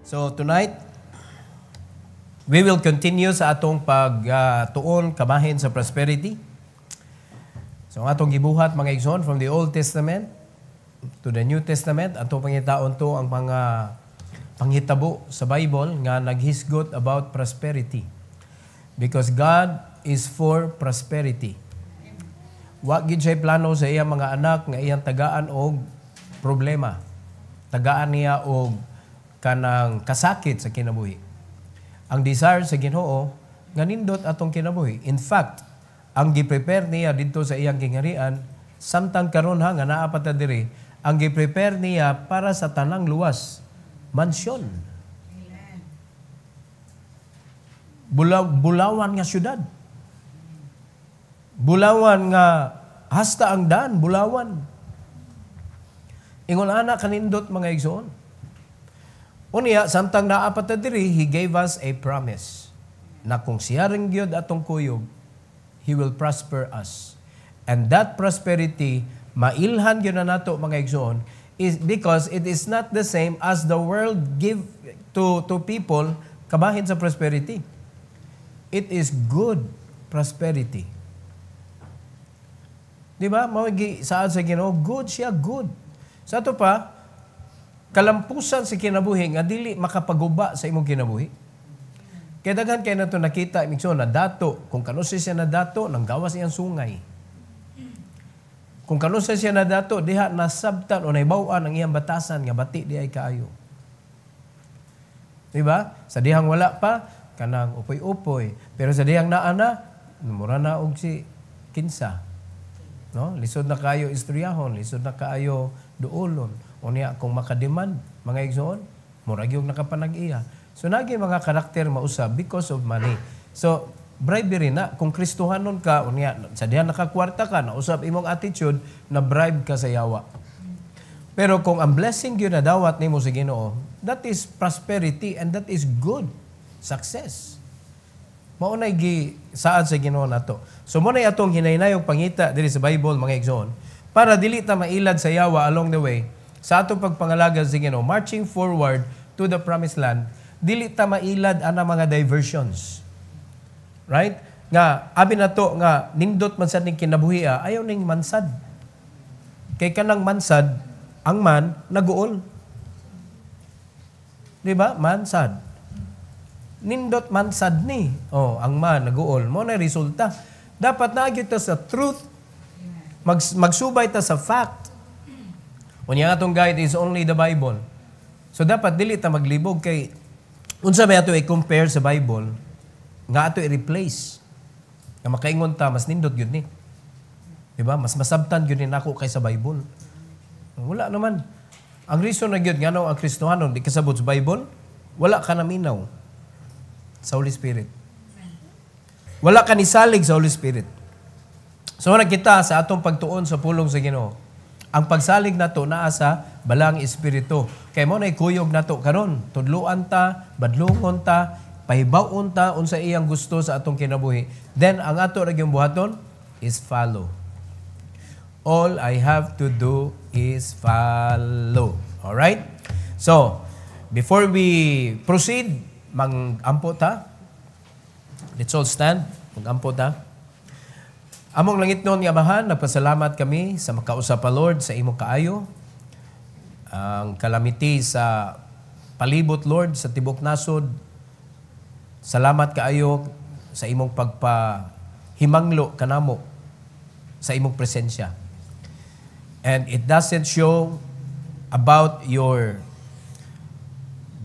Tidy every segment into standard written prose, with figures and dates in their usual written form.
So tonight, we will continue sa atong pagtuon kamahin sa prosperity. So ang atong gibuhat mga igsoon from the Old Testament to the New Testament, atong pangitaon to ang mga panghitabo sa Bible nga naghisgot about prosperity. Because God is for prosperity. Wa gid siya plano sa iyang mga anak nga iyang tagaan og problema. Tagaan niya og kanang kasakit sa kinabuhi. Ang desire sa Ginoo nga nindot atong kinabuhi. In fact, ang gi-prepare niya dito sa iyang kingharian samtang karon nga naa pa ta diri, ang gi-prepare niya para sa tanang luwas, mansyon. Bulawan nga syudad. Bulawan nga hasta ang daan, bulawan. Ingon ana kanindot mga igsoon. Unya, samtang naapat na diri, He gave us a promise na kung siya ring gyud atong kuyog, He will prosper us. And that prosperity, mailhan gyud na nato mga igsoon, is because it is not the same as the world give to people kabahin sa prosperity. It is good prosperity. Di ba? Saan sa Ginoo, good siya, good. Sa ito pa, kalampusan sa kinabuhi nga dili makapaguba sa imong kinabuhi. Kaya daghan kay nato nakita imigsoon na dato, kung kanus siya na dato nang gawas iyang sungay. Kung kanus siya na dato diha nasabtan o naibaw-an ang iyang batasan nga bati di ay kaayo. Di ba? Sa dihang wala pa kanang upoy-upoy, pero sa dihang naa na mura na og si kinsa. No? Lisod na kaayo istoryahon, lisod na kaayo duolon. Unya kung makademand mga igsoon, murag yung nakapanag-iya. So nagi mga karakter mausab because of money. So bribery na kung Kristohanon ka, unya sa diha nakakwarta ka, nausab imong attitude na bribe ka sa yawa. Pero kung ang blessing gyud na dawat nimo sa Ginoo, that is prosperity and that is good success. Mao nay gi saad sa Ginoo nato. So mo nay atong hinaynayog pangita diri sa Bible mga igsoon para dili ta mailad sa yawa along the way. Sa atong pagpangalaga sa Ginoo, marching forward to the promised land, dili ta mailad ana mga diversions. Right? Nga abi nato nga nindot man sad ning kinabuhi, ayaw ning mansad. Kay kanang mansad, ang man naguol. Di ba? Mansad. Nindot mansad ni. Oh, ang man naguol. Mo na resulta. Dapat naagyo ta sa truth. Magsubay ta sa fact. Unya atong guide is only the Bible. So dapat dili ta maglibog kay unsa may ato i-compare sa Bible nga ato i-replace. Nga makaingon ta mas nindot gyud ni. Di ba? Mas masabtan gyud ni nako kaysa Bible. Wala naman. Ang reason na gyud ngano ang Kristohanon di kasabot sa Bible, wala ka naminaw sa Holy Spirit. Wala ka nisalig sa Holy Spirit. So kita sa atong pagtuon sa pulong sa Ginoo. Ang pagsalig nato naa sa balang espiritu. Kay mo nay kuyog nato karon, tudluan ta, badlungon ta, pahibaw-on ta unsa iyang gusto sa atong kinabuhi. Then ang ato ra gyud buhaton is follow. All I have to do is follow. All right? So, before we proceed, mag-ampo ta. Let's all stand. Mag-ampo ta. Among langit noon nga Amahan, nagpasalamat kami sa makausap pa Lord sa imong kaayo. Ang calamity sa palibot Lord sa tibok nasod. Salamat kaayo sa imong pagpahimanglo kanamo sa imong presensya. And it doesn't show about your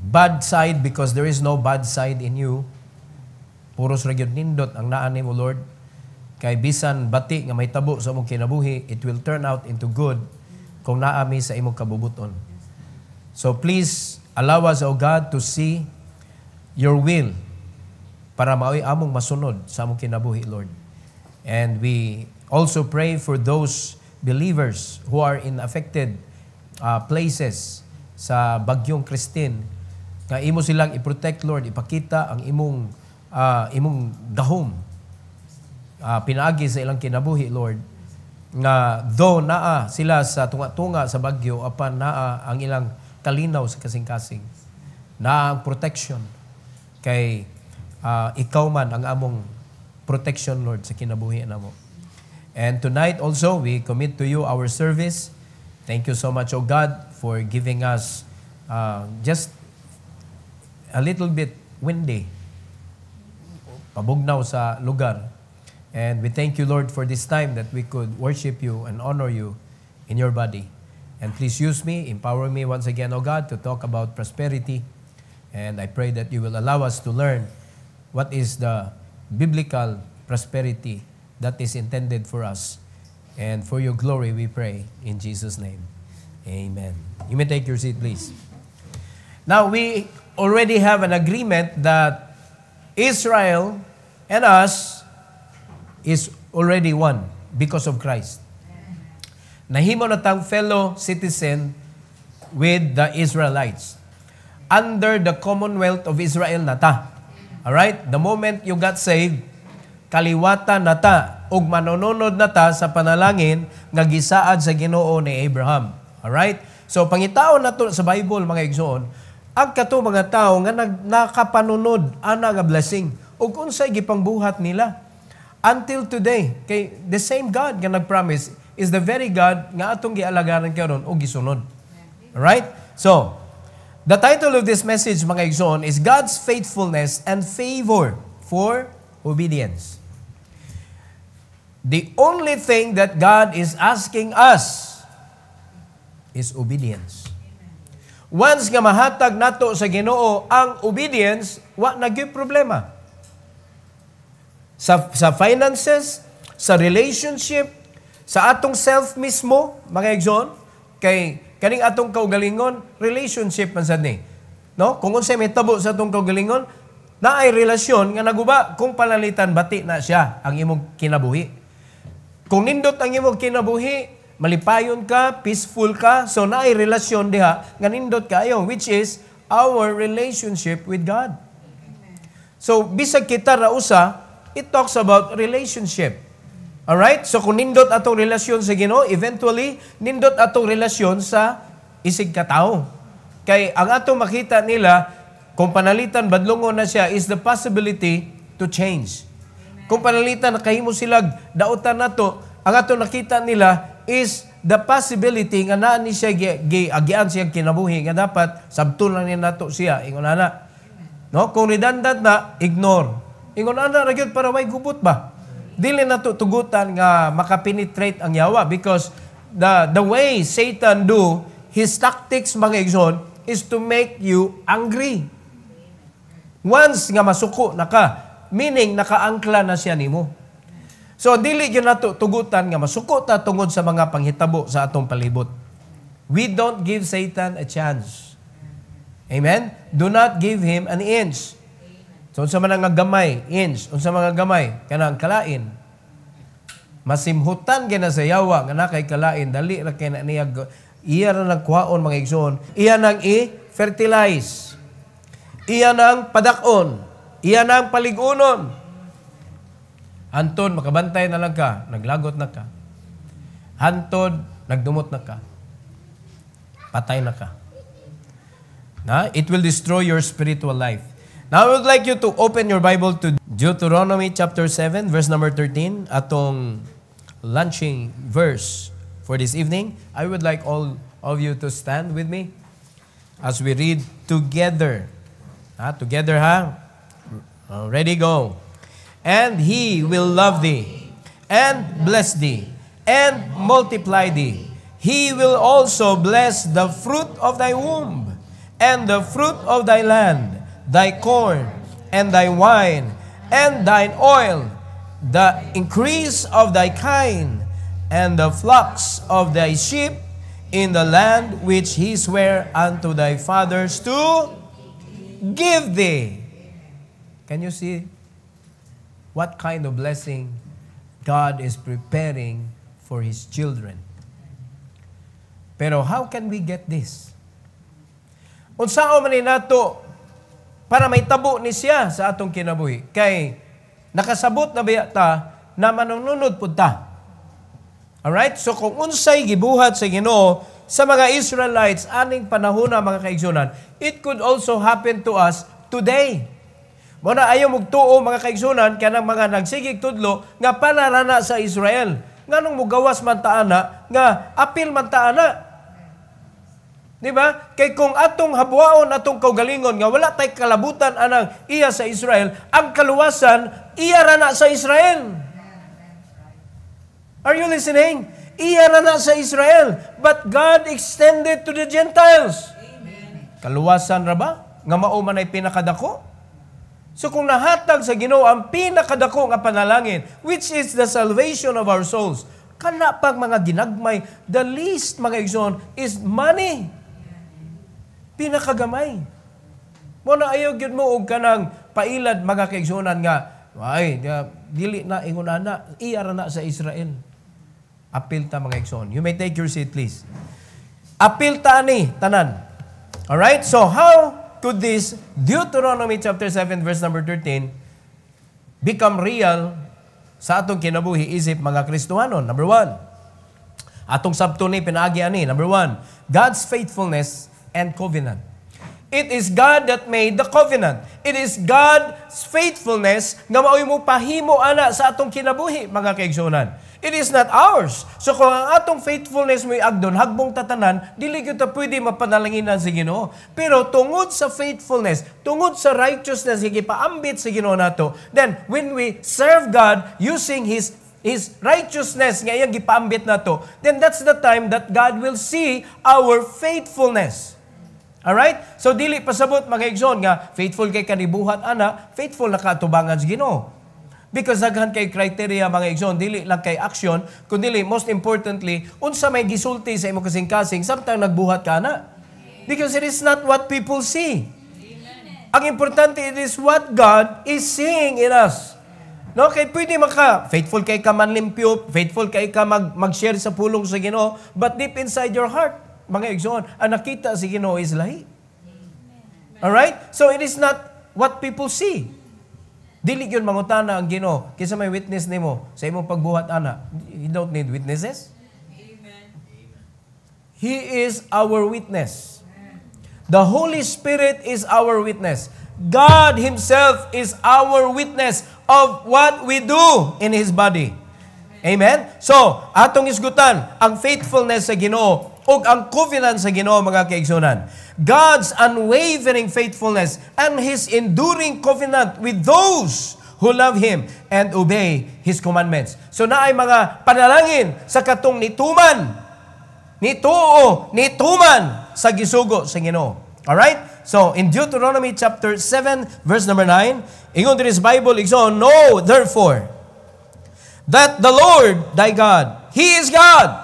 bad side because there is no bad side in you. Puros ra gyud nindot ang naa nimo Lord. Kay bisan bati nga may tabo sa imong kinabuhi, it will turn out into good kung naami sa imong kabubuton. So please allow us, O God, to see your will para maoy among masunod sa among kinabuhi, Lord. And we also pray for those believers who are in affected places sa Bagyong Christine. Nga imo silang i-protect, Lord, ipakita ang imong gahom. Pinaagi sa ilang kinabuhi, Lord, nga though naa sila sa tunga-tunga sa bagyo, apan naa ang ilang kalinaw sa kasing-kasing. na ang protection. Kay ikaw man ang among protection, Lord, sa kinabuhi na mo. And tonight also, we commit to you our service. Thank you so much, O God, for giving us just a little bit windy, pabugnaw sa lugar. And we thank you, Lord, for this time that we could worship you and honor you in your body. And please use me, empower me once again, O God, to talk about prosperity. And I pray that you will allow us to learn what is the biblical prosperity that is intended for us. And for your glory, we pray in Jesus' name. Amen. You may take your seat, please. Now, we already have an agreement that Israel and us is already one because of Christ. Nahimo na tang fellow citizen with the Israelites. Under the Commonwealth of Israel na ta. Alright? The moment you got saved, kaliwatan na ta, ug manununod na ta sa panalangin nga gisaad sa Ginoo ni Abraham. Alright? So, pangitaon na to sa Bible, mga igsoon, ang kato mga tao nga nakapanunod, ana nga blessing, ug unsay gipangbuhat nila. Until today, kay the same God nga nag-promise is the very God nga atong gialagaran karon ug gisunod. Alright? So, the title of this message, mga igsoon, is God's faithfulness and favor for obedience. The only thing that God is asking us is obedience. Once nga mahatag nato sa Ginoo ang obedience, wa na gyud problema. Sa finances, sa relationship, sa atong self mismo, mga igsoon, kay kaning atong kaugalingon, relationship man sad ni. No? Kung unsay may tabo sa atong kaugalingon, naay relasyon nga naguba kung palalitan bati na siya ang imong kinabuhi. Kung nindot ang imong kinabuhi, malipayon ka, peaceful ka, so naay relasyon diha nga nindot kayo, which is our relationship with God. So bisag kita ra usa, it talks about relationship. Alright? So kung nindot atong relasyon sa Ginoo, eventually nindot atong relasyon sa isig katao. Kay ang atong makita nila, kung panalitan badlongon na siya, is the possibility to change. Amen. Kung panalitan nakahimo sila dautan nato, ang atong nakita nila is the possibility nga naa ni siya agian siya kinabuhi nga dapat sabtulan ni nato siya ingon ana. No? Kung redundant na, ignore. Ingon ana ra gyud para way gubot ba? Dili na tugutan nga makapenetrate ang yawa because the way Satan do his tactics, mga igsoon, is to make you angry. Once nga masuko na ka, meaning nakaangkla na siya nimo. So dili gyud nato tugutan nga masuko ta tungod sa mga panghitabo sa atong palibot. We don't give Satan a chance. Amen? Do not give him an inch. So, unsa man nga gamay, inch, unsa mga gamay, kanang kalain. Masimhutan gina sa yawa, nga na kay kalain, dali ra kay na niya, iya ra nagkuhaon, mga igsoon, iya nang i-fertilize, iya nang padakon, iya nang paligunon. Hantod, makabantay na lang ka, naglagot na ka. Hantod, nagdumot na ka. Patay na ka. Na? It will destroy your spiritual life. Now, I would like you to open your Bible to Deuteronomy chapter 7, verse number 13, atong launching verse for this evening. I would like all of you to stand with me as we read together. Together, ha? Ready, go. And he will love thee, and bless thee, and multiply thee. He will also bless the fruit of thy womb, and the fruit of thy land, thy corn, and thy wine, and thine oil, the increase of thy kine, and the flocks of thy sheep, in the land which he sware unto thy fathers to give thee. Can you see what kind of blessing God is preparing for his children? Pero how can we get this? Unsao man ni nato para may tabo ni siya sa atong kinabuhi. Kay nakasabot na biya ta na manununod pud ta. Alright? So kung unsay gibuhat sa Ginoo sa mga Israelites aning panahon na mga kaigsunan, it could also happen to us today. Muna ayaw magtuo mga kaigsunan kanang mga nagsigig tudlo nga panarana sa Israel. Nganong mugawas man taana nga apil man taana. Di ba? Kay kung atong habuaon atong kaugalingon nga wala tay kalabutan anang iya sa Israel, ang kaluwasan iya rana sa Israel. Are you listening? Iya rana sa Israel, but God extended to the Gentiles. Amen. Kaluwasan ra ba nga mao man ay pinakadako? So kung nahatag sa Ginoo ang pinakadako nga panalangin, which is the salvation of our souls, kana pag mga ginagmay, the least mga igsoon is money. Pinakagamay. Muna ayaw gyud mo og kanang pailad mga kaigsunan nga, ay, dili na ingunana, iya ra na sa Israel. Apil ta mga igsoon. You may take your seat please. Apil ta ani tanan. All right? So how could this Deuteronomy chapter 7 verse number 13 become real sa atong kinabuhi isip mga Kristohanon? Number 1. Atong sabto ni pinaagi ani. Number 1, God's faithfulness and covenant. It is God that made the covenant. It is God's faithfulness nga maoy mo pahimo ana sa atong kinabuhi mga kaigsunan. It is not ours. So kung ang atong faithfulness mo'y agdon, hagbong tatanan, dili kita pwede mapanalanginan sa Ginoo. Pero tungod sa faithfulness, tungod sa righteousness, higipaambit sa Ginoo nato, then when we serve God using His righteousness nga iyang gipaambit nato, then that's the time that God will see our faithfulness. Alright? So dili pasabot mga igsoon nga faithful kay kanibuhat ana, faithful na kaatubangan sa Ginoo. Because daghan kay criteria mga igsoon, dili lang kay action, kundi most importantly, unsa may gisulti sa imong kasing-kasing samtang nagbuhat ka na. Because it is not what people see. Ang importante, it is what God is seeing in us. No, kay pwede faithful kay ka manlimpyo, faithful kay ka mag-share sa pulong sa Ginoo, but deep inside your heart, mga igsoon, ang nakita sa Ginoo is lahi. Alright? So it is not what people see. Dili yun mangutana ang Ginoo kaysa may witness nimo sa imong pagbuhat ana. You don't need witnesses. Amen. He is our witness. The Holy Spirit is our witness. God Himself is our witness of what we do in His body. Amen? So, atong isgutan ang faithfulness sa Ginoo o ang covenant sa Ginoo mga kaigsunan. God's unwavering faithfulness and His enduring covenant with those who love Him and obey His commandments. So naay mga panalangin sa katong nituman, nituman sa gisugo sa Ginoo. Alright? So in Deuteronomy chapter 7 verse number 9, ingon diri sa Bible, igsoon, know therefore that the Lord thy God, He is God.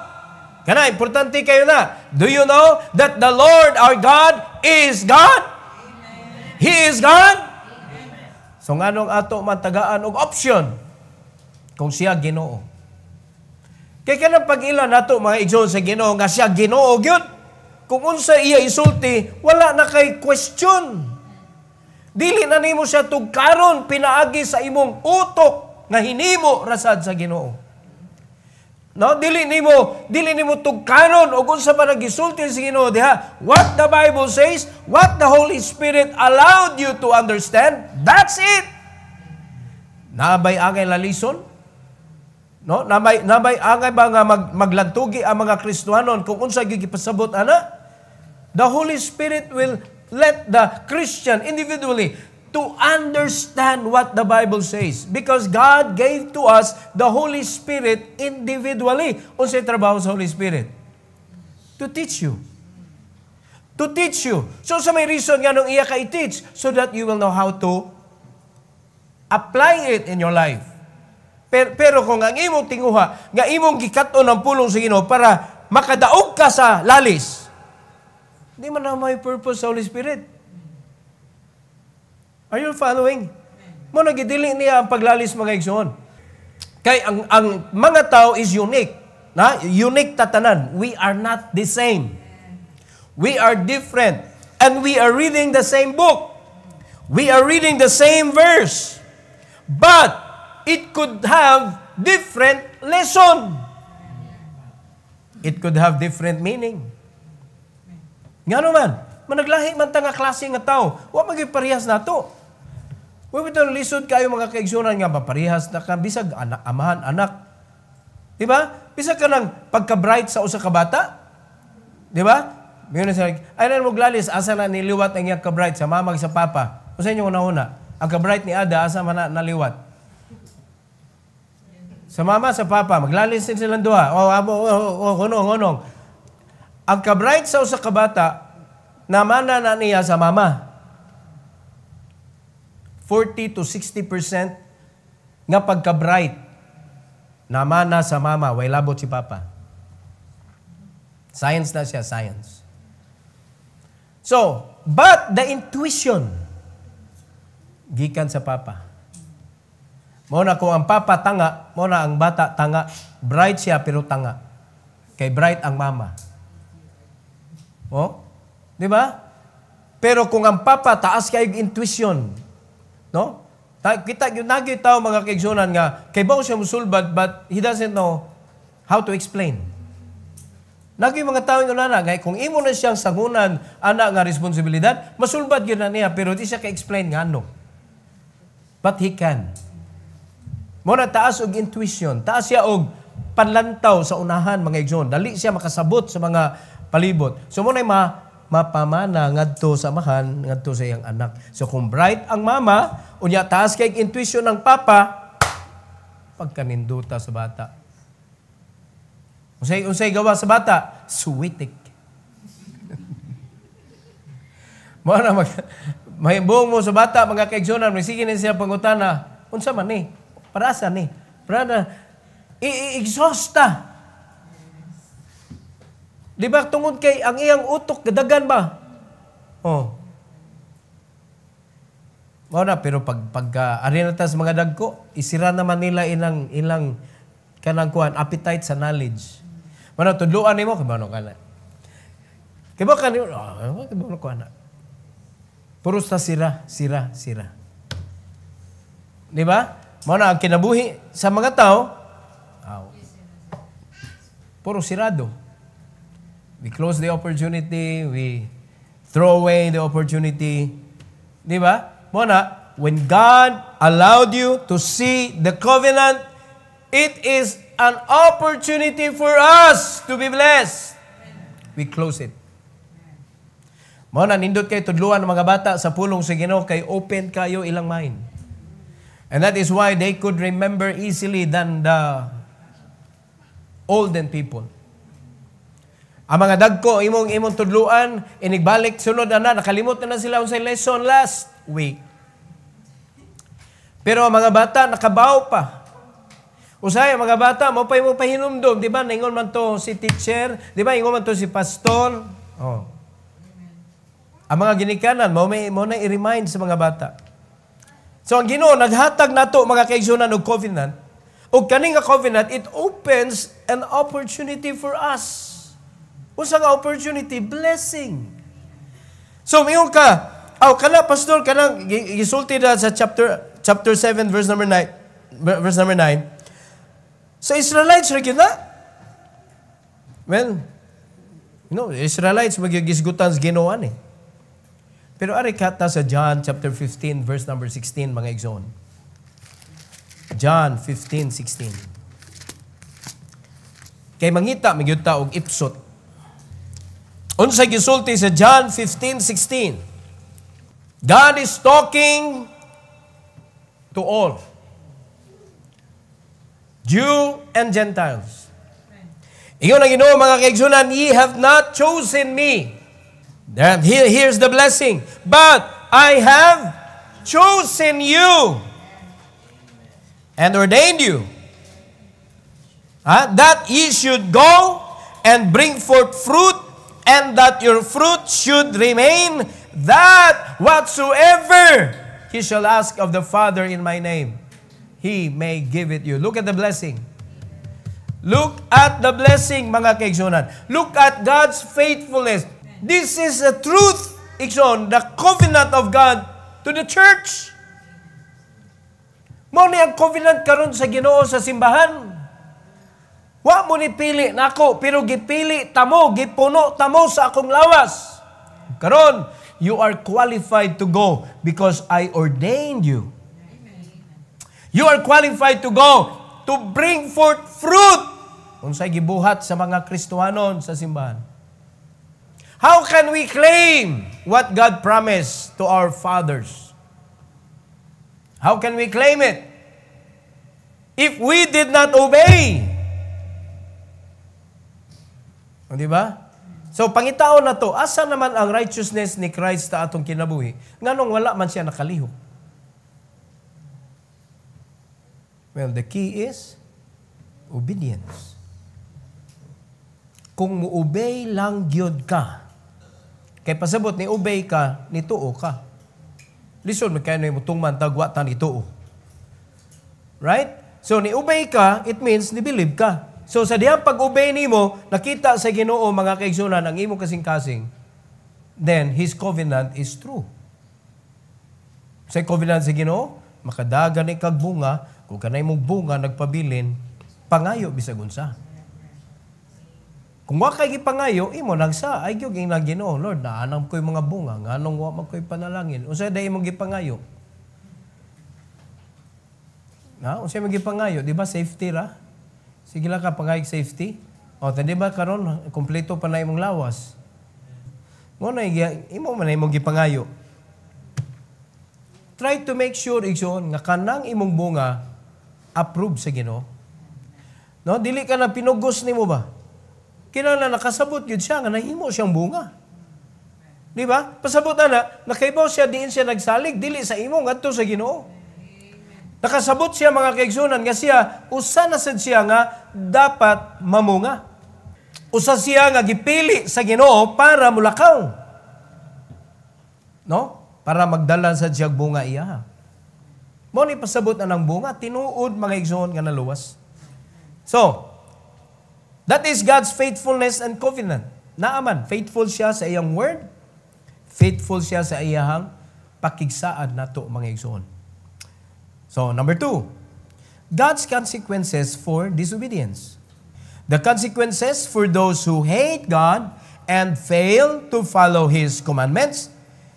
Kana, importante kayo na. Do you know that the Lord our God is God? Amen. He is God? Amen. So nganong ato mantagaan og option kung siya Ginoo. Kay kanang pag-ila nato mga igsoon sa Ginoo nga siya Ginoo gyud. Kung unsa iya isulti, wala na kay question. Dili na nimo siya tugkaron pinaagi sa imong utok nga hinimo rasad sa Ginoo. No, dili nimo tugkanon og unsa pa nagisulti sa Ginoo diha. What the Bible says, what the Holy Spirit allowed you to understand, that's it. Nabay angay lalison? No, nabay angay ba nga maglantugi ang mga Kristohanon kung unsa gyud gipasabot ana? The Holy Spirit will let the Christian individually to understand what the Bible says. Because God gave to us the Holy Spirit individually. Unsay trabaho sa Holy Spirit? To teach you. To teach you. So sa may reason nga nung iya ka i-teach, so that you will know how to apply it in your life. Pero kung ang imong tinguha, nga imong gikaton ng pulong sa Ginoo para makadaog ka sa lalis, di man na may purpose sa Holy Spirit. Are you following? Mo nagidili niya ang paglalis mga igsoon. Kay ang mga tao is unique. Na? Unique tatanan. We are not the same. We are different. And we are reading the same book. We are reading the same verse. But it could have different lesson. It could have different meaning. Nga naman, managlahi man ta nga klase nga tao, wa magiparehas nato. Wa bitaw lisod kayo mga kaigsunan nga maparehas na ka bisag anak, amahan, anak. Di ba? Bisag ka ng pagka-bright sa usa ka bata. Di ba? Bigyan na siya, ay na mo glalis, asa na niliwat ang iyang ka-bright sa mamag sa papa. O sa inyo una-una, ang ka-bright ni Ada, asa man naliwat? Sa mama, sa papa, maglalis din silang duha. Hunong. Ang ka-bright sa usa ka bata, namana na niya sa mama. 40 to 60% nga pagka-bright namana sa mama, way labot si papa. Science na siya, science. So, but the intuition gikan sa papa. Muna kung ang papa tanga, muna ang bata tanga, bright siya pero tanga. Kay bright ang mama. Oh? Di ba? Pero kung ang papa taas kay intuition, no? Kita nagitaw mga kaigsunan nga kay bao siya musulbad but he doesn't know how to explain. Nagi mga tao nga na kung imo na siyang sangunan ana nga responsibilidad, masulbad gyud na niya pero di siya ka-explain nga ano. But he can. Muna taas og intuition, taas siya og panlantaw sa unahan mga igsoon. Dali siya makasabot sa mga palibot. So muna mapamana ngadto sa amahan, ngadto sa iyang anak. So kung bright ang mama, unya taas kay intuition ng papa, pagkaninduta sa bata. Unsay gawa sa bata? Suwitik. May buong mo sa bata, mga kaigsunan, may sige na siya pangutana, unsa man ni? Para sa ni? Para na, i-exhausta. Di ba tungod kay ang iyang utok, gadagan ba? Oh. Mao na, pero pag arena ta sa mga dagko, isira naman nila ilang kanang kuan, appetite sa knowledge. Mano, tudluan nimo, kay mano kana. Kay ba kanimo, kay mano kuan na. Puros ta sira. Di ba? Mao na ang kinabuhi sa mga tao, puro sirado. We close the opportunity, we throw away the opportunity. Di ba? Mao na, when God allowed you to see the covenant, it is an opportunity for us to be blessed. We close it. Mao na, nindot kay tudluan ng mga bata sa pulong sa Ginoo kay open kayo ilang mind. And that is why they could remember easily than the olden people. Ang mga dagko, imong tudluan, inigbalik, sunod na, nakalimot na sila unsay lesson last week. Pero ang mga bata, nakabaw pa. Usay, mga bata, mo pa hinumdum, di ba? Naingon man to si teacher, di ba? Ingon man to si pastor. Oh. Ang mga ginikanan, mo na i-remind sa mga bata. So ang Ginoo naghatag nato mga kaigsunan og covenant. Og kani nga covenant, it opens an opportunity for us. Unsa nga opportunity? Blessing. So mayon ka, kana pastor kanang gisulti na sa chapter 7 verse number 9. Sa Israelites ra na. Well, Israelites magigisgutan sa Ginoo ani. Pero ari kata sa John chapter 15 verse number 16 mga igsoon. John 15:16. Kay mangita magyuta og ipsot. Unsay gisulti sa John 15:16? God is talking to all. Jew and Gentiles. Ingon ang Ginoo mga kaigsunan, ye have not chosen me. Here's the blessing. But I have chosen you and ordained you that ye should go and bring forth fruit, and that your fruit should remain, that whatsoever ye shall ask of the Father in my name, He may give it you. Look at the blessing. Look at the blessing, mga kaigsunan. Look at God's faithfulness. This is the truth, igsoon, the covenant of God to the church. Mao ni ang covenant karon sa Ginoo sa simbahan. Wa mo ni pili nako, pero gipili tamo, gipuno tamo sa akong lawas. Karon, you are qualified to go because I ordained you. You are qualified to go to bring forth fruit. Unsay gibuhat sa mga Kristohanon sa simbahan. How can we claim what God promised to our fathers? How can we claim it if we did not obey? O, di ba? So, pangitaon na to, asa naman ang righteousness ni Christ sa atong kinabuhi? Nganong wala man siya nakalihok? Well, the key is obedience. Kung mu-obey lang gyud ka, kay pasabot ni obey ka, nituo ka. Listen, magkaya na yung mutungman, tagwa ta nituo. Right? So, ni-obey ka, it means ni-believe ka. So, sa diyang pag-obey nimo, nakita sa Ginoo, mga kaigsunan, ang imo kasing-kasing, then, His covenant is true. Sa covenant sa Ginoo, makadagan ni kag bunga, kung kanay mong bunga, nagpabilin, pangayo bisag unsa. Kung wa kay gipangayo, imo nagsa, ay gyud ing Ginoo, Lord, naanam ko'y mga bunga, nganong wa man ko'y panalangin. Unsa day imong gipangayo? Na, unsa imong gipangayo, di ba safety ra? Sige lang ka, pangayag safety. O, di ba karon kompleto pa na imong lawas. Nguna, imo man na imong gipangayo. Try to make sure, igsoon, nga kanang imong bunga, approve sa Ginoo. No, dili ka na pinugos nimo ba? Kinahanglan nakasabot gyud siya nga nahimo siyang bunga. Di ba? Pasabot na nakaibaw siya diin siya nagsalig dili sa imo ngadto sa Ginoo. Nakasabot siya mga kaigsunan nga siya usa na sad siya nga dapat mamunga. Usa siya nga gipili sa Ginoo para mulakaw. No? Para magdala sad siya bunga iya. Mo ni pasabot na ng bunga tinuod mga igsoon nga naluwas. So, that is God's faithfulness and covenant. Naaman, faithful siya sa iyang word, faithful siya sa iyang pakigsaad nato mga igsoon. So, number 2, God's consequences for disobedience. The consequences for those who hate God and fail to follow His commandments,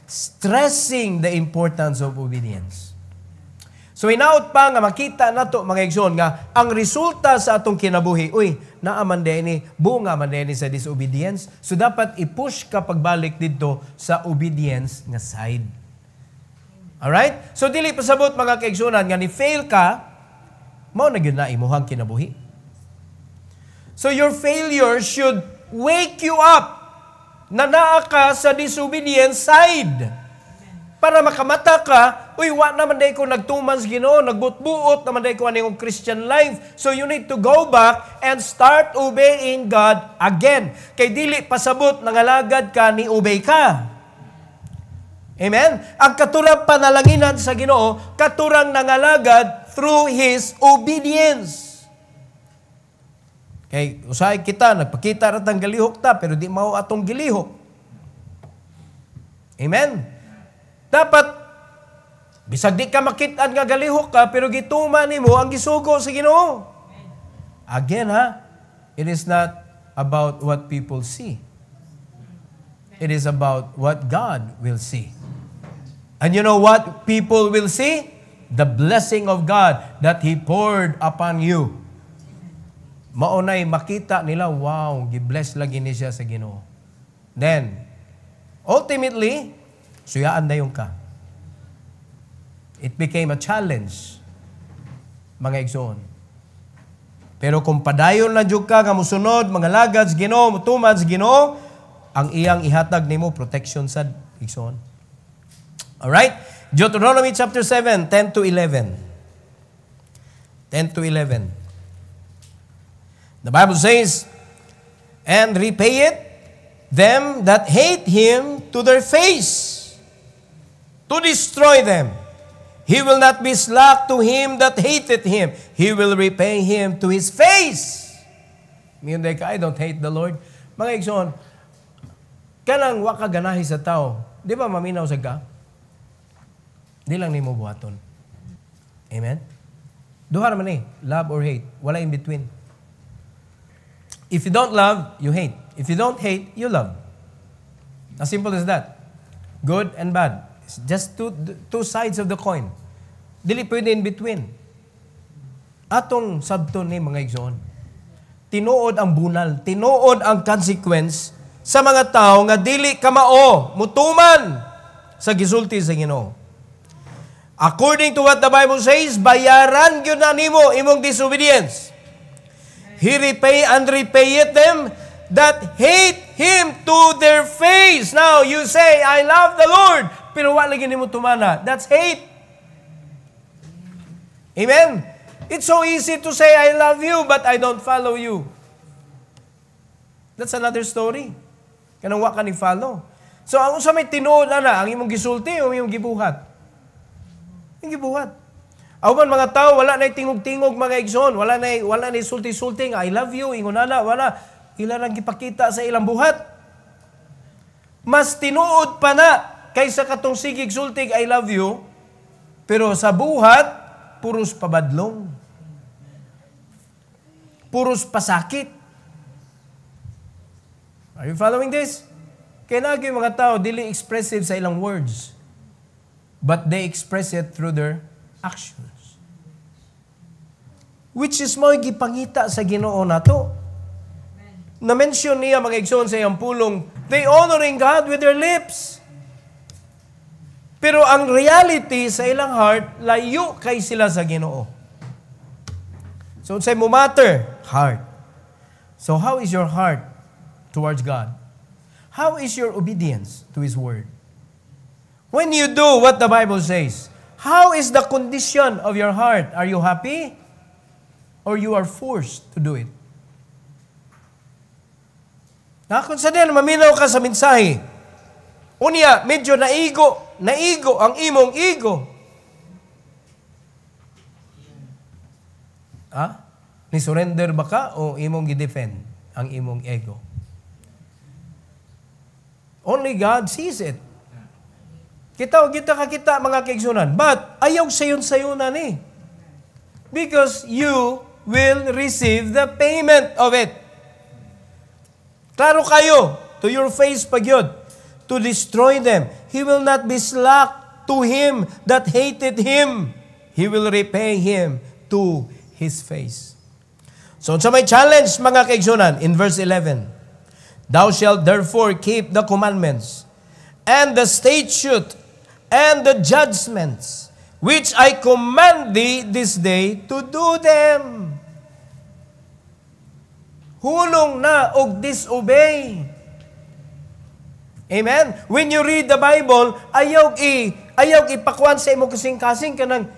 stressing the importance of obedience. So, hinaot pa nga makita nato mga igsoon nga ang resulta sa atong kinabuhi, naaman din bunga man din sa disobedience. So, dapat i-push ka pagbalik dito sa obedience nga side. Alright? So, dili pasabot mga kaigsunan nga ni-fail ka, mao na gyud na imuhang kinabuhi. So, your failure should wake you up na naa ka sa disobedience side. Para makamata ka, wa naman day ko nagtuman sa Ginoo, nagbutbuot naman day ko anong Christian life. So, you need to go back and start obeying God again. Kay dili pasabot nangalagad ka ni obey ka. Amen? Ang katurang panalanginan sa Ginoo, katurang nangalagad through His obedience. Kay usahay kita, nagpakita ratang galihok ta, pero di mao atong gilihok. Amen? Dapat, bisag di ka makitaan nga galihok ka, pero gituman nimo ang gisugo sa Ginoo. Again it is not about what people see. It is about what God will see. And you know what people will see? The blessing of God that He poured upon you. Maunay makita nila, wow, gibless lagi ni siya sa Ginoo. Then, ultimately, suyaan na yung ka. It became a challenge, mga igsoon. Pero kung padayon lang jud ka, nga musunod, mga lagad sa Ginoo, mutuman sa Ginoo, ang iyang ihatag nimo protection sa igsoon. Alright? Deuteronomy chapter 7, 10 to 11. 10 to 11. The Bible says, and repay it them that hate Him to their face, to destroy them. He will not be slack to him that hated Him. He will repay him to his face. Ngayon ka, I don't hate the Lord. Mga igsoon, kanang wa ka ganahi sa tao, di ba maminaw sa ka? Di lang nimo buhaton. Amen? Duha naman love or hate. Wala in between. If you don't love, you hate. If you don't hate, you love. As simple as that. Good and bad. It's just two sides of the coin. Dili pwede in between. Atong sabton ni mga igsoon. Tinuod ang bunal, tinuod ang consequence sa mga tao nga dili kamao, mutuman sa gisulti sa Ginoo. According to what the Bible says, bayaran gyud na nimo imong disobedience. He repay and repayeth them that hate Him to their face. Now, you say, I love the Lord, pero wala lagi nimo tumana. That's hate. Amen? It's so easy to say, I love you, but I don't follow you. That's another story. Kanang wa ka ni follow. So, ang usa may tinuod na ang imong gisulti o imong gibuhat? Ang gibuhat. Awan mga tao, wala na tingog-tingog mga igsoon, wala na sulti-sulti, I love you, ingonana, wala. Ilang gipakita sa ilang buhat. Mas tinuod pa na kaysa katong sigig sultig, I love you, pero sa buhat, puros pabadlong. Puros pasakit. Are you following this? Kaya naging mga tao, dili expressive sa ilang words, but they express it through their actions. Which is mo gipangita sa Ginoo nato. Na-mention niya mga igsoon sa iyang pulong, they honoring God with their lips. Pero ang reality sa ilang heart, layo kay sila sa Ginoo. So, say mo matter, heart. So, how is your heart towards God? How is your obedience to His Word? When you do what the Bible says, how is the condition of your heart? Are you happy? Or you are forced to do it? Kung sa din, maminaw ka sa mensahe. Unya, medyo naigo ang imong ego. Ni surrender ba ka o imong gi-defend ang imong ego? Only God sees it. Kita mga kaigsunan. But, ayaw sayon-sayonan eh. Because you will receive the payment of it. Klaro kayo, to your face pagyod, to destroy them. He will not be slack to him that hated him. He will repay him to his face. So, sa may challenge, mga kaigsunan, in verse 11, thou shalt therefore keep the commandments, and the statute, and the judgments, which I command thee this day to do them. Hulong na og disobey. Amen? When you read the Bible, ayaw ipakuan sa imong kasing-kasing kanang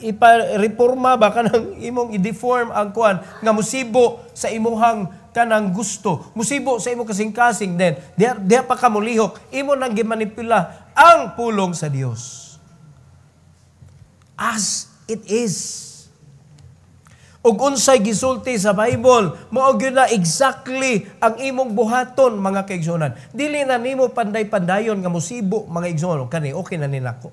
ipa-reforma ba kanang imong i-deform ang kuan nga musibo sa imuhang kanang gusto. Musibo sa imong kasing-kasing then diha pa ka mulihok, imo nang gimanipula ang pulong sa Dios. As it is. Ug unsay gisulti sa Bible, mao gyud na exactly ang imong buhaton mga kaigsunan. Dili na nimo panday-pandayon nga musibo mga igsoon kani okay na ninako.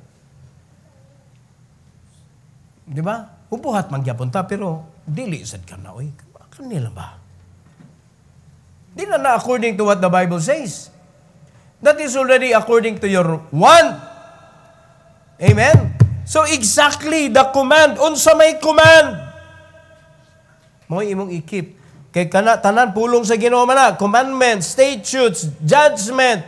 Di ba? Ubuhat man gyapon ta pero dili sad ka na oy. Kanila ba? Di na according to what the Bible says. That is already according to your want. Amen? So exactly the command, unsa may command? Mo imong i-keep. Kay tanan pulong sa Ginoo man commandments, statutes, judgment.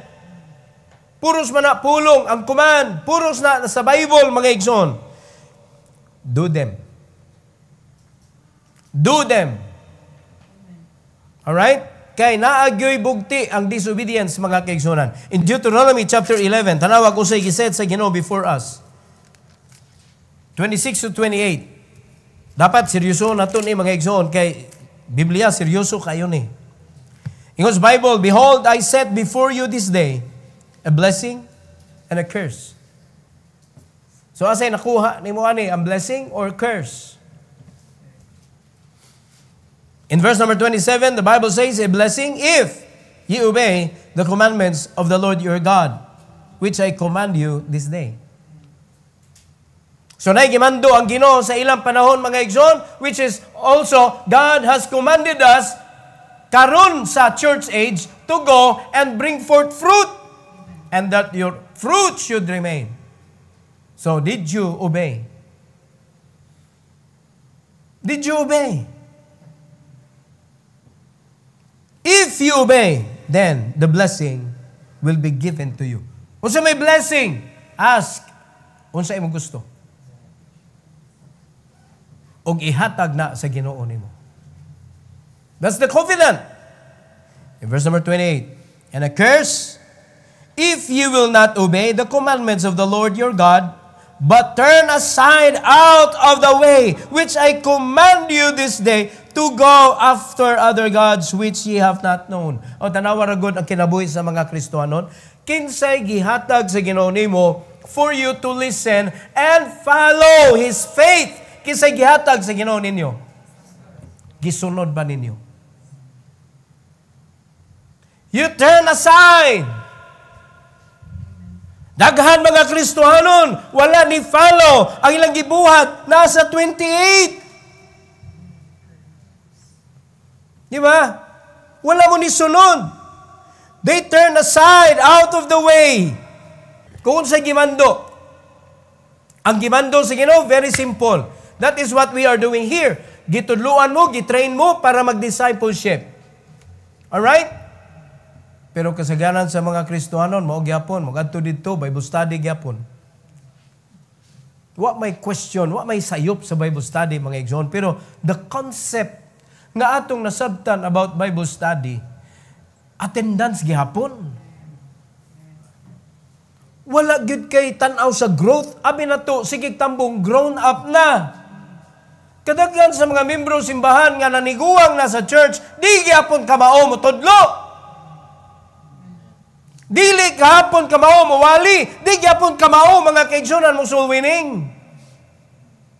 Puros man na pulong ang command. Puros na sa Bible mga igsoon. Do them. Do them. Alright? Kay naagyoy bugti ang disobedience mga kaigsunan. In Deuteronomy chapter 11, tanawag ko sa giset sa Ginoo before us. 26 to 28. Dapat seryoso na ito ni mga igsoon kay Biblia, seryoso kayo ni. Ingos Bible, behold, I set before you this day a blessing and a curse. So asay nakuha ni mo ani ang blessing or curse? In verse number 27, the Bible says, a blessing if ye obey the commandments of the Lord your God, which I command you this day. So naigimando ang Ginoo sa ilang panahon mga igsoon, which is also God has commanded us karon sa church age to go and bring forth fruit, and that your fruit should remain. So, did you obey? Did you obey? If you obey, then the blessing will be given to you. Unsa may blessing? Ask. Unsa imong gusto? Og ihatag na sa Ginoo nimo. That's the covenant. In verse number 28, and a curse, if you will not obey the commandments of the Lord your God, but turn aside out of the way which I command you this day to go after other gods which ye have not known. O tanawa ra gud ang kinabuhi sa mga Kristiyanon, kinsay gihatag sa Ginoo nimo for you to listen and follow His faith. Kinsay gihatag sa Ginoo ninyo? Gisunod ba ninyo? You turn aside. Daghan mga Kristohanon, wala ni follow. Ang ilang gibuhat, nasa 28. Di ba? Wala mo ni sunod. They turn aside out of the way. Kung sa gimando. Ang gimando sa Ginoo, very simple. That is what we are doing here. Gitudluan mo, gitrain mo para mag-discipleship. Alright? Pero kasaganan sa mga Kristohanon, mao gyapon, magadto didto Bible study gyapon. Wa may question, wa may sayop sa Bible study mga igsoon, pero the concept nga atong nasabtan about Bible study, attendance gyapon. Wala gyud kay tan-aw sa growth, abi nato sige tambong grown up na. Kadaghan sa mga membro simbahan nga naniguang na sa church, di gyapon kamao mo tudlo. Dili kahapon kamao mawali, di gyapon kamao mga kaigsunan mong soul winning.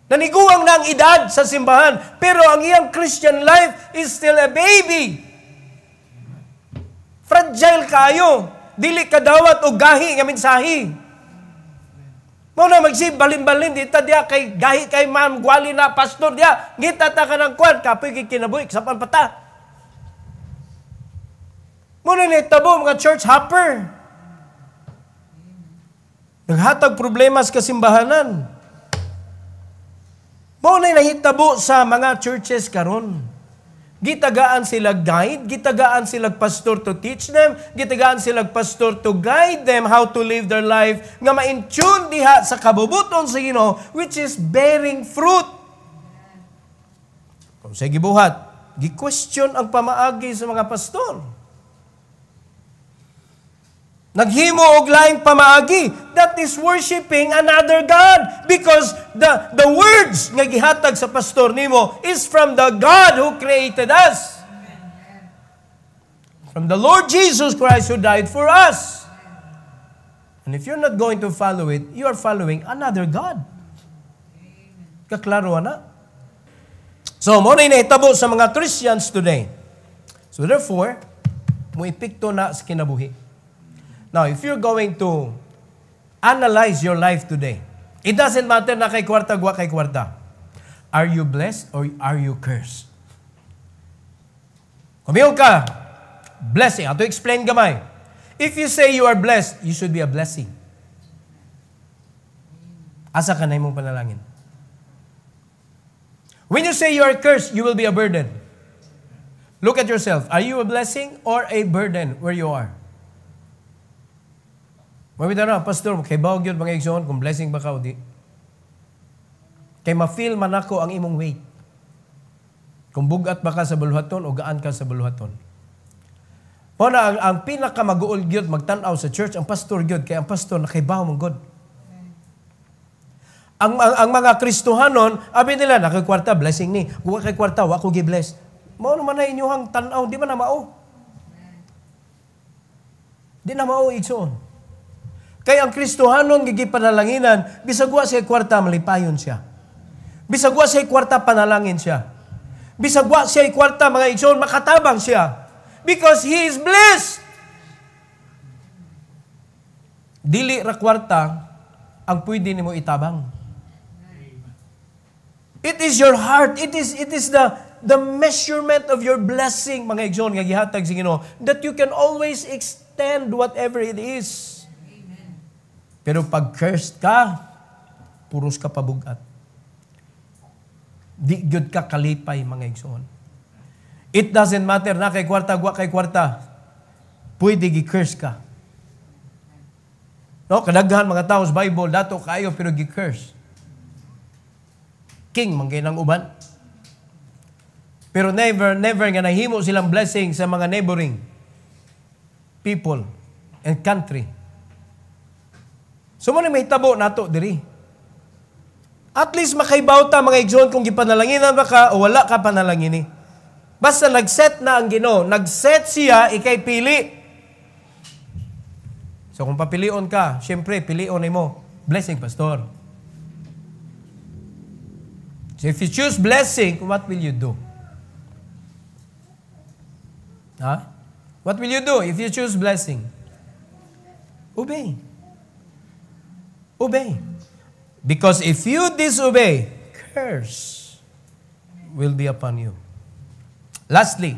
Naniguang na ang edad sa simbahan, pero ang iyang Christian life is still a baby. Fragile kayo, dili kadawat og gahi nga mensahe. Mo na magsib balin-balin dita dia kay gahi kay ma'am gwali na pastor dia, ngita ta kanang kwan kapoy kinabuhi sa panpata. Muna nitabo mga church hopper. Naghatag problema sa kasimbahanan. Muna nahitabo sa mga churches karon. Gitagaan sila guide, gitagaan sila pastor to teach them, gitagaan sila pastor to guide them how to live their life nga ma-in-tune diha sa kabubuton sa Ginoo, which is bearing fruit. Kung sa gibuhat, gi-question ang pamaagi sa mga pastor. Naghimo og laing pamaagi. That is worshiping another God. Because the words nga gihatag sa pastor nimo is from the God who created us. From the Lord Jesus Christ who died for us. And if you're not going to follow it, you are following another God. Kaklaro na. So, mo na inahitabo sa mga Christians today. So therefore, mo ipikto na sa kinabuhi. Now, if you're going to analyze your life today, it doesn't matter na kay kwarta, gwa kay kwarta. Are you blessed or are you cursed? Kumiyaw ka, blessing. Ato explain gamay. If you say you are blessed, you should be a blessing. Asa ka na imong panalangin. When you say you are cursed, you will be a burden. Look at yourself. Are you a blessing or a burden where you are? Mawita na, pastor, kay bawag yun mga igsoon, kung blessing ba ka o di. Kay ma-feel man ako ang imong weight. Kung bugat ba ka sa baluhaton o gaan ka sa baluhaton. O na, ang pinaka-mag-uol gyud magtanaw sa church, ang pastor gyud, kay ang pastor nakaibaw mong God. Ang mga Kristohanon, abi nila, nakikwarta, blessing ni. Kung kay kwarta, wako gi-bless. Mao naman na inyong tanaw, di man na mao. Di na mao igsoon. Kaya ang Kristohanon gigipanalanginan, bisag wa sa kwarta malipayon siya. Bisag wa sa kwarta panalangin siya. Bisag wa sa kwarta mga igsoon makatabang siya. Because he is blessed. Dili ra kwarta ang pwede nimo itabang. It is your heart. It is the measurement of your blessing, mga igsoon, nga gihatag sa Ginoo, that you can always extend whatever it is. Pero pag cursed ka, puros ka pabugat. Di gyud ka kalipay, mga igsoon. It doesn't matter na kay kwarta, wa kay kwarta. Pwede gi-curse ka. No, kadaghan mga tao sa Bible, dato kayo pero gi-curse. King, manggay ng uban. Pero never nga nahimo silang blessing sa mga neighboring people and country. So, may tabo nato diri. At least makaibaw ta, mga igsoon, kung gipanalaginan ba ka o wala ka panalangini. Basta nag-set na ang Ginoo. Nag-set siya, ikay pili. So kung papilion ka, syempre, pilion mo. Blessing, pastor. So if you choose blessing, what will you do? Huh? What will you do if you choose blessing? Obey. Obey. Because if you disobey, curse will be upon you. Lastly,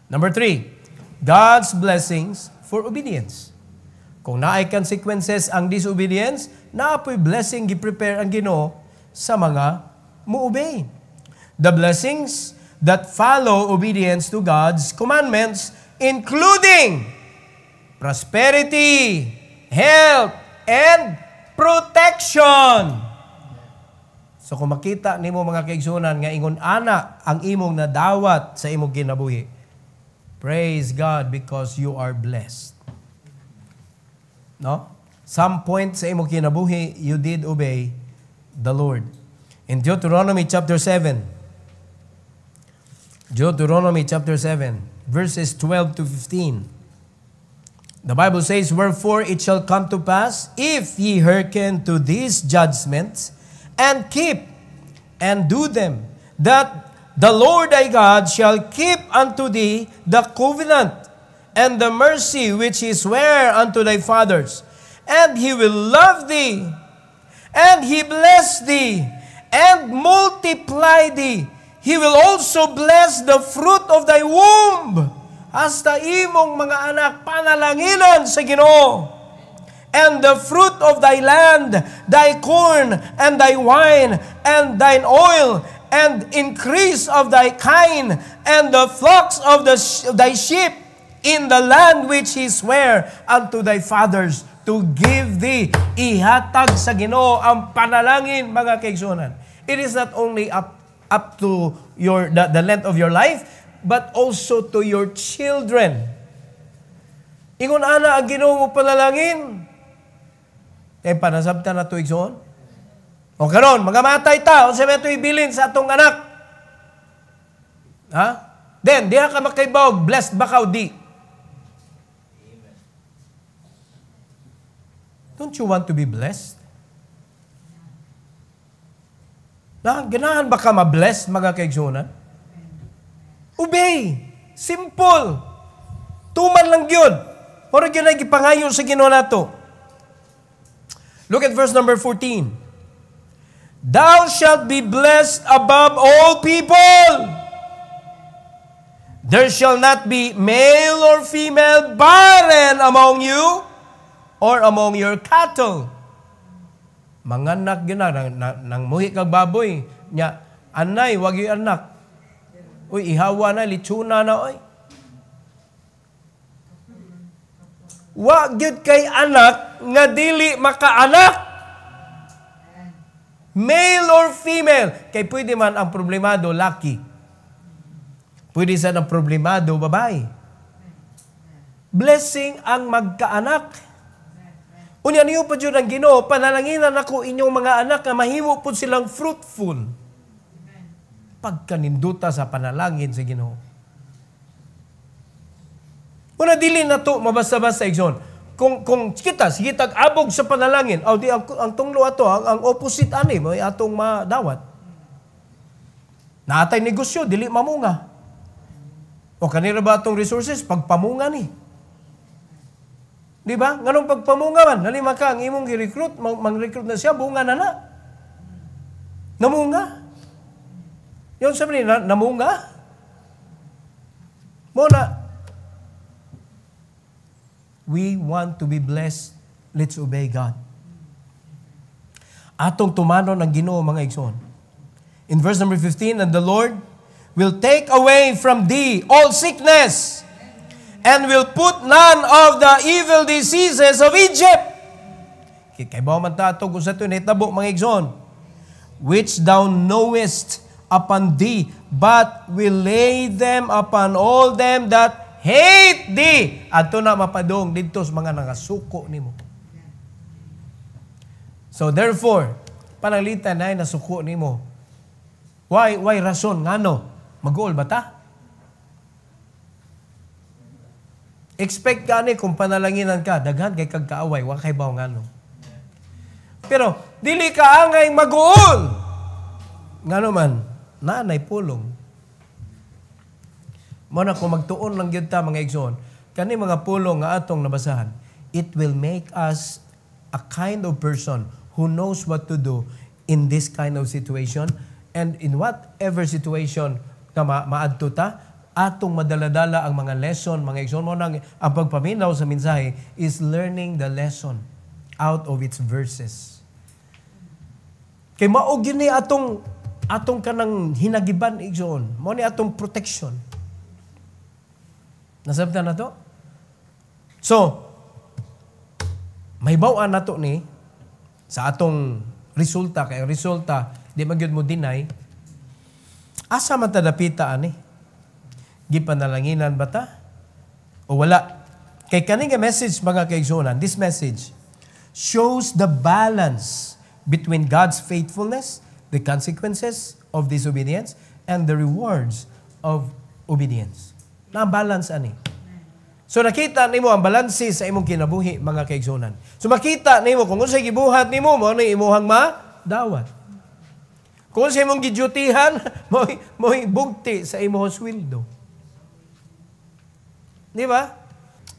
number 3, God's blessings for obedience. Kung naay consequences ang disobedience, naapoy blessing gi-prepare ang Ginoo sa mga muobey. The blessings that follow obedience to God's commandments, including prosperity, health, and protection. So kung makita nimo mga kaigsunan nga ingon ana ang imong nadawat sa imong kinabuhi, praise God because you are blessed. No? Some point sa imong kinabuhi, you did obey the Lord. In Deuteronomy chapter 7, verses 12 to 15, the Bible says, "Wherefore it shall come to pass, if ye hearken to these judgments, and keep and do them, that the Lord thy God shall keep unto thee the covenant and the mercy which he sware unto thy fathers. And he will love thee, and he bless thee, and multiply thee. He will also bless the fruit of thy womb, hasta imong mga anak panalanginan sa Ginoo, and the fruit of thy land, thy corn, and thy wine, and thine oil, and increase of thy kine, and the flocks of thy sheep, in the land which he sware unto thy fathers to give thee." Ihatag sa Ginoo ang panalangin, mga kaigsunan. It is not only up to the length of your life, but also to your children. Ingon ana ang Ginoo panalangin. Panasabtan na to igsoon. O karon, magamatay ta, unsa may ibilin sa atong anak? Ha? Then, diha ka makaibaw, blessed ba ka o di? Don't you want to be blessed? Ganahan ba ka ma-bless, mga kaigsunan? Obey. Simple. Tuman lang yun. Mura yun ay gipangayo sa Ginoo nato. Look at verse number 14. "Thou shalt be blessed above all people. There shall not be male or female barren among you or among your cattle." Manganak yun nang muhi kag baboy. Nya, anay, wag yung anak. Uy, ihawa na, litsuna na, oy. Wag yun kay anak, nga dili makaanak. Male or female. Kay pwede man ang problemado, laki. Pwede sa ang problemado, babae. Blessing ang magkaanak. Unya niyo pa dyan ang Ginoo, panalanginan ako inyong mga anak na mahimo po silang fruitful. Pagkaninduta sa panalangin sa Ginoo. Una dili na to mabasa-basa igsoon. Kung kita sige tag-abog sa panalangin, di ang tunglo ato, ang opposite ani mo atong madawat. Naatay negosyo dili mamunga. O kanira ba atong resources pagpamunga ni? Di ba? Nganong pagpamunga man, halima ka ang imong gi-recruit, mang-recruit na siya, bunga na na. Namunga. Yung sabi niya, namunga. Muna, we want to be blessed. Let's obey God. Atong tumanon ang Ginoo, mga igsoon. In verse number 15, and the Lord will take away from thee all sickness, and will put none of the evil diseases of Egypt. Kay bawa man ta kung sa ito nahitabo, mga igsoon, which thou knowest upon thee, but will lay them upon all them that hate thee. Ato na mapadong dito sa mga nangasuko nimo. So therefore, pananglitan na nasuko nimo. Why rason ngano? Mag-uol ba ta? Expect ka ni kung panalanginan ka, daghan kay kagkaaway, wa kay baw ngano. Pero dili ka angay mag-uol. Ngano man, nanay pulong. Mo na kung magtuon lang gyud ta, mga igsoon, kani mga pulong nga atong nabasahan, it will make us a kind of person who knows what to do in this kind of situation, and in whatever situation na maadto ta, atong madaladala ang mga lesson, mga igsoon. Mo nang ang pagpaminaw sa mensahe is learning the lesson out of its verses. Kay mao gyud ni atong kanang hinagiban, igsoon. Mao ni atong protection. Nasabtan na to? So, may bawaan na to ni sa atong resulta. Kaya resulta, di magyud mo deny. Asa man tadapita ani? Gipanalanginan ba ta? O wala? Kay kaning message, mga kaigsunan, this message shows the balance between God's faithfulness, the consequences of disobedience, and the rewards of obedience. Na-balance ani. So nakita nimo ang balanse sa imong kinabuhi, mga kaigsunan. So makita nimo kung unsay gibuhat nimo, mo ni imuhang madawat. Kung unsay imong gidyutihan, mo bugti sa imong sweldo. Di ba?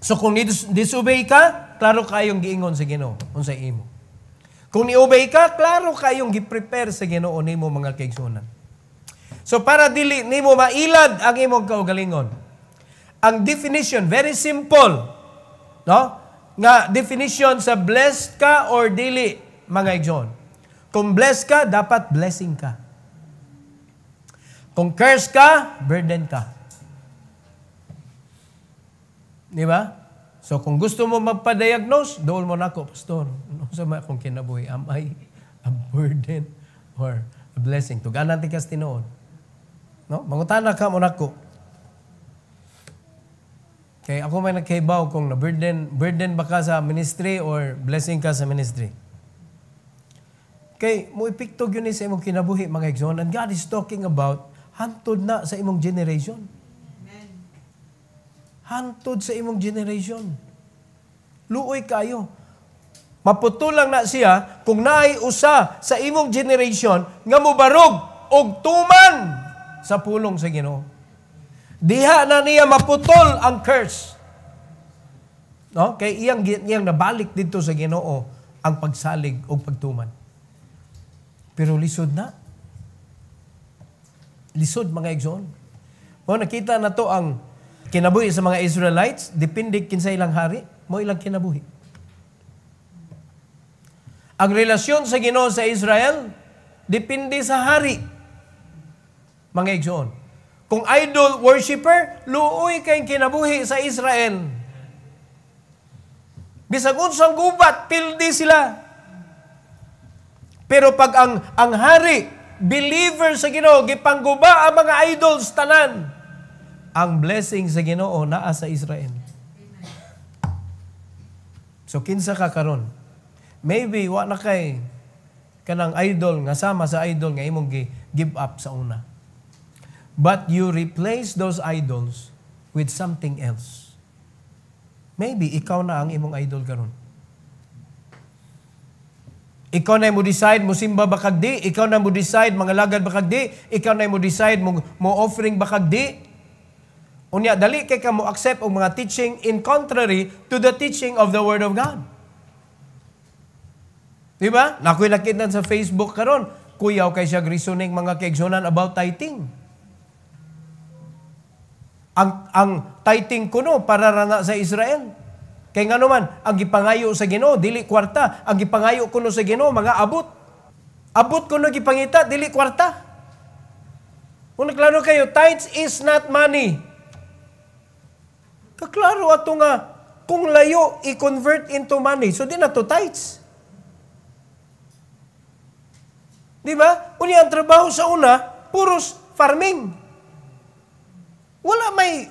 So kung disobey ka, klaro kayong giingon sa Ginoo unsay imo. Kung ni-obey ka, klaro kayong gi-prepare sa Ginoo nimo, mga kaigsunan. So para dili nimo mailad ang imong kaugalingon, ang definition, very simple, no? Nga definition sa blessed ka or dili, mga igsoon. Kung blessed ka, dapat blessing ka. Kung curse ka, burden ka. Di ba? So kung gusto mo magpa-diagnose, doon mo na ako, Pastor. Ano sa mga akong kinabuhi? Am I a burden or a blessing? Tuganan tikas tinoon. No? Mangutana ka mo na ako. Kaya ako may nagkaibaw kung burden ba ka sa ministry or blessing ka sa ministry. Kay mo ipiktog yun sa imong kinabuhi, mga igsoon, and God is talking about hantod na sa imong generation. Amen. Hantod sa imong generation. Luoy kayo. Maputulang na siya kung naay usa sa imong generation nga mobarog og tuman sa pulong sa Ginoo. Diha na niya maputol ang curse. No? Kay iyang nabalik dito sa Ginoo ang pagsalig o pagtuman. Pero lisod na. Lisod, mga igsoon. Mo nakita na to ang kinabuhi sa mga Israelites, depende kinsa ilang hari, mo ilang kinabuhi. Ang relasyon sa Ginoo sa Israel, depende sa hari. Mga igsoon. Kung idol worshipper, luoy kayong kinabuhi sa Israel. Bisag unsang gubat, pildi sila. Pero pag ang hari, believer sa Ginoo, gipangguba ang mga idols tanan, ang blessing sa Ginoo naa sa Israel. So kinsa ka karon? Maybe wa na kay kanang idol nga sama sa idol nga imong give up sa una. But you replace those idols with something else. Maybe ikaw na ang imong idol karon. Ikaw na mo decide mo simba ba kag di, ikaw na mo decide mga lagad ba kag di, ikaw na mo decide mo offering ba kag di. Unya dali kay ka mo accept og mga teaching in contrary to the teaching of the Word of God. Di ba? Nakoy nakita sa Facebook karon, kuyaw kay siya reasoning mga kaigsunan about tithing. Ang tithing kuno para rana sa Israel. Kay nga naman, ang gipangayo sa Ginoo dili kwarta. Ang gipangayo kuno sa Ginoo mga abot. Abot kuno gipangita dili kwarta. Kung naklaro kayo, tithes is not money. Kaklaro ato nga, kung layo, i-convert into money. So, di na to tithes. Di ba? Unya ang trabaho sa una, puros farming. Wala may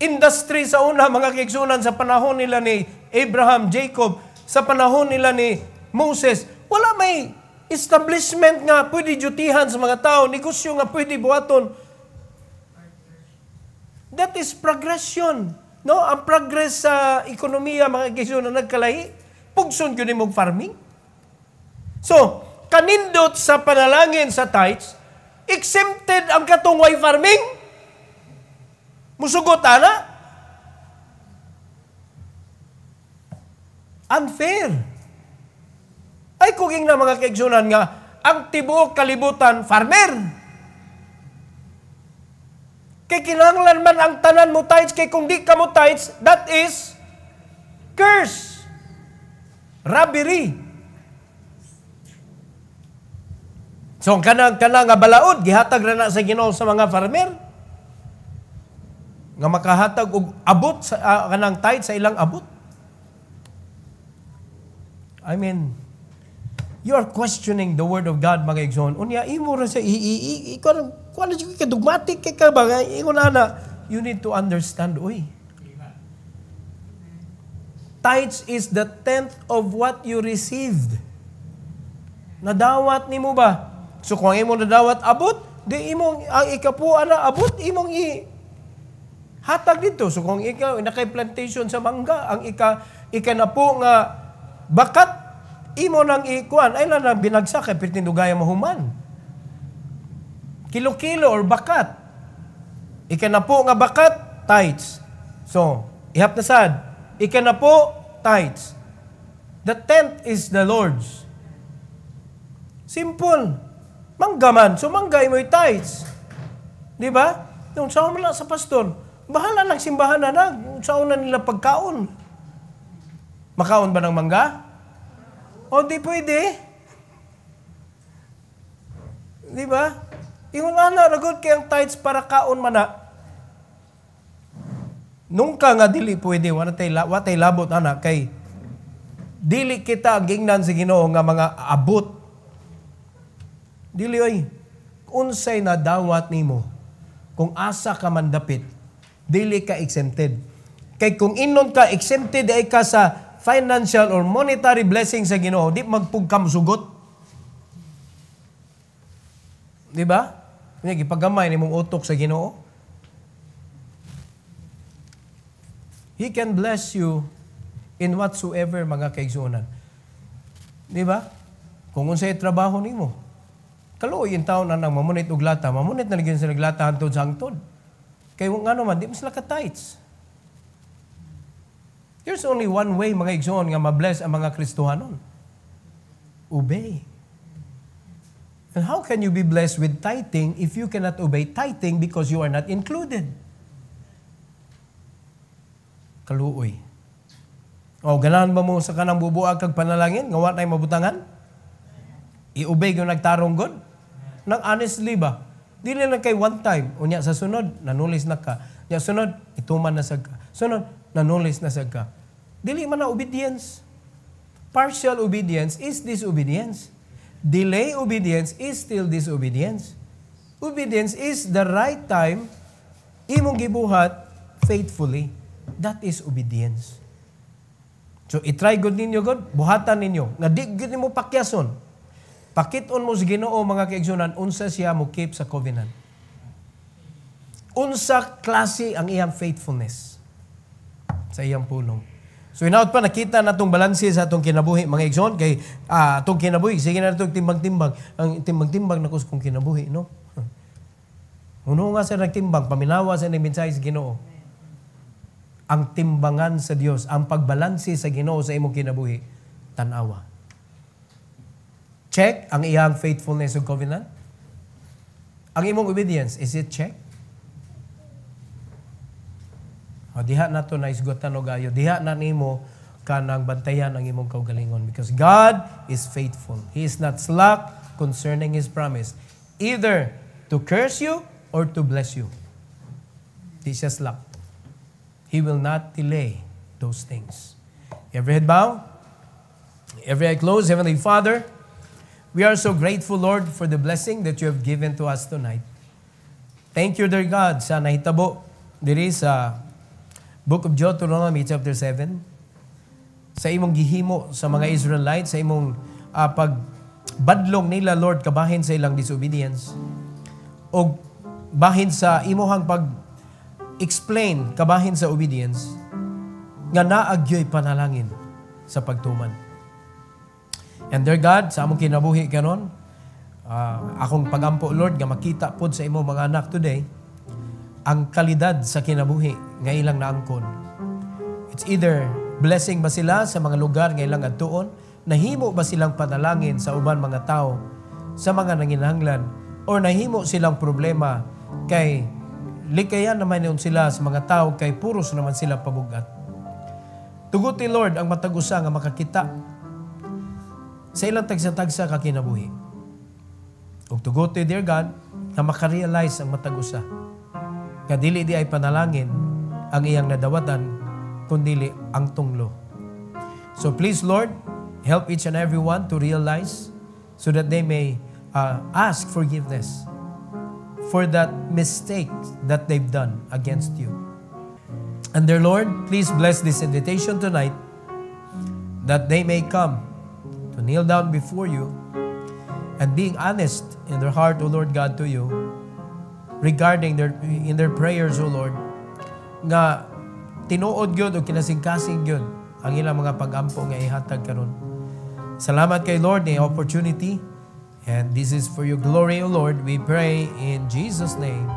industry sa una, mga kaigsunan, sa panahon nila ni Abraham, Jacob, sa panahon nila ni Moses. Wala may establishment nga pwede dutihan sa mga tao, negosyo nga pwede buhaton. That is progression. No? Ang progress sa ekonomiya, mga kaigsunan, nagkalahi. Pugson ko ni mong farming. So, kanindot sa panalangin sa tithes, exempted ang katungway farming. Musugot ana. Unfair. Ay kuging na mga kaigsunan nga, ang tibuok kalibutan, farmer. Kay kinahanglan man ang tanan mo tithes, kay kung di ka mo tithes, that is curse. Robbery. So, kanang nga balaod, gihatag na sa Ginoo sa mga farmer. Nga makahatag og abot sa kanang tithe sa ilang abot. I mean, you are questioning the word of God, mga igsoon. Unya, imo ra sa kuan ka dogmatic kay ka ba? Ingon ana, you need to understand, uy. Tithes is the 10th of what you received. Nadawat nimo ba? So kung imo nadawat abot, di imong ang ikapu ana abot imong hatag dito. So kung ikaw nakay plantation sa mangga, ang ika na po nga bakat imo nang ikuan ay lang binagsak kay pertindugaya mahuman. Kilo-kilo or bakat. Ika na po nga bakat, tithes. So, ihap na sad. Ika na po, tithes. The 10th is the Lord's. Simple. Mangga man. So, mangga imo'y tithes. Di ba? Yung saan mo lang sa pastor, bahala ng simbahan na saan na nila pagkaon. Makaon ba ng mangga? O, di pwede. Di ba? Ingon ana, ragod kay ang tithes para kaon man na. Nung ka nga dili pwede, watay labot ana, kay dili kita gingnan sa Ginoo nga mga abot. Dili oy, unsay na dawat nimo, kung asa ka man dapit, dili ka exempted. Kay kung inon ka exempted ay ka sa financial or monetary blessing sa Ginoo, di magpugkam sugot. Di ba? Kanya gipagamay ni mong utok sa Ginoo. He can bless you in whatsoever, mga kaigsunan. Di ba? Kung unsay trabaho nimo, kaluoy yung taon na nang mamunit og lata, mamunit na ligyan sa naglata hangtod sa hangtod. Kay nga naman, di mo sila ka-tithes. There's only one way, mga igsoon, nga mabless ang mga Kristohanon. Obey. And how can you be blessed with tithing if you cannot obey tithing because you are not included? Kaluoy. O, ganahan ba mo sa kanang bubuag kag panalangin? Ngawa tayo mabutangan? I-obey yung nagtarong God? Nang honestly ba? Dili lang kay one time. Unya sa sunod, nanulis na ka. Unya sunod, ituman na sag ka. Sunod, nanulis na sag ka. Dili man na obedience. Partial obedience is disobedience. Delay obedience is still disobedience. Obedience is the right time imong gibuhat faithfully. That is obedience. So, itry good ninyo, God. Buhatan ninyo. Nga di gud nimo pakyason. Pakit-on mo sa Ginoo, mga kaigsunan, unsa siya mo keep sa covenant. Unsa klase ang iyang faithfulness sa iyang pulong. So, inaot pa, nakita na itong balanse sa itong kinabuhi, mga igsoon, kay itong kinabuhi, sige na itong timbang-timbang. Ang timbang-timbang na kung kinabuhi, no? Uno nga sa nagtimbang, paminawa sa nagmensahe sa Ginoo. Ang timbangan sa Dios, ang pagbalanse sa Ginoo sa imong kinabuhi, tanawa. Check ang iyang faithfulness ug covenant. Ang imong obedience, is it check? O, diha na to na isgotan o gayo. Diha na nimo kanang bantayan ang imong kaugalingon. Because God is faithful. He is not slack concerning His promise. Either to curse you or to bless you. Di siya slack. He will not delay those things. Every head bow, every eye closed. Heavenly Father, we are so grateful, Lord, for the blessing that you have given to us tonight. Thank you, dear God, sa nahitabo diri sa Book of Deuteronomy, chapter 7. Sa imong gihimo sa mga Israelites, sa imong pagbadlong nila, Lord, kabahin sa ilang disobedience. O bahin sa imuhang pag-explain, kabahin sa obedience, nga naagyoy panalangin sa pagtuman. And dear God, sa among kinabuhi karon, akong pagampo, Lord, nga makita pod sa imong mga anak today, ang kalidad sa kinabuhi nga ilang naangkon. It's either blessing ba sila sa mga lugar nga ilang adtuon, nahimo ba silang panalangin sa uban mga tao, sa mga nanginahanglan, or nahimo silang problema kay likayan naman yun sila sa mga tao kay puros naman sila pabugat. Tuguti, Lord, ang matag-usa nga makakita sa ilang tagsa-tagsa ka kinabuhi. Ug tuguti, dear God, na makarealize ang matag-usa. Kadili di ay panalangin ang iyang nadawatan, kundili ang tunglo. So please, Lord, help each and every one to realize so that they may ask forgiveness for that mistake that they've done against you. And dear Lord, please bless this invitation tonight that they may come to kneel down before you and being honest in their heart, O Lord God, to you regarding in their prayers, O Lord, nga tinuod gyud o kinasing-kasing gyud ang ilang mga pag-ampo nga ihatag karon. Salamat kay Lord ni opportunity, and this is for your glory, O Lord. We pray in Jesus' name.